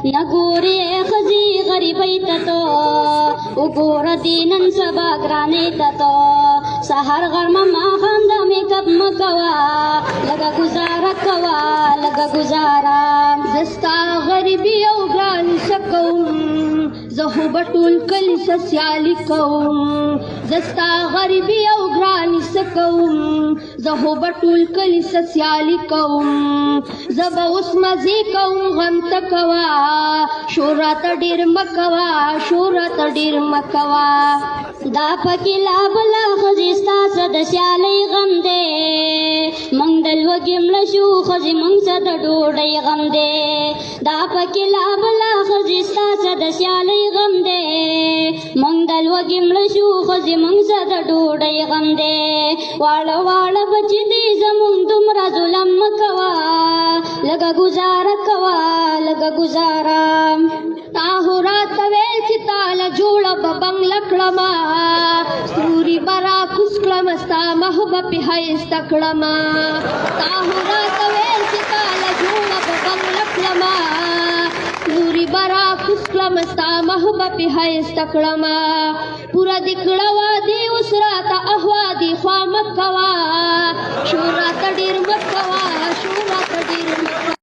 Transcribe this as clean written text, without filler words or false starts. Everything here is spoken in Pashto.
نګورې ښځې غریبۍ ته ته وګوره دې نن سبا ګرانۍ ته ته سهار غرمه ماښام د میکاپ مه کوه لږه ګزاره کوه لږه ګزاره زه ستا غریبي او ګراني څه کوم زه خو به ټول کلي څه سیالي کوم زه ستا غریبي او ګراني څه کوم زه خو به ټول کلي څه سیالي کوم زه به اوس مزې کوم غم ته کوه شور راته ډېر مه کوه شور راته ډېر مه کوه دا پکې لا بله ښځې ستا څه د سیالۍ غم دی موږ د لوږې مړه شو ښځې موږ څه د ډوډۍ غم دی دا پکې لا بله ښځې ستا څه د سیالۍ غم دی موږ د لوږې مړه شو ښځې موږ څه د ډوډۍ غم دی واړه واړه بچي دي زموږ دومره ظلم مه کوه لږه ګزاره کوه لږه ګزاره تا خو راته ویل چې تاله جوړه به بنګله کړمه ستوري به راکوز کړم ستا مخ به پې ښایسته کړمه تا خو راته ویل چې تاله جوړه به بنګله کړمه ستوري به راکوز کړم ستا مخ به پې ښایسته کړمه پوره دې کړه وعدې اوس راته احوا دې خوا مه کوه شور راته ډېر مه کوه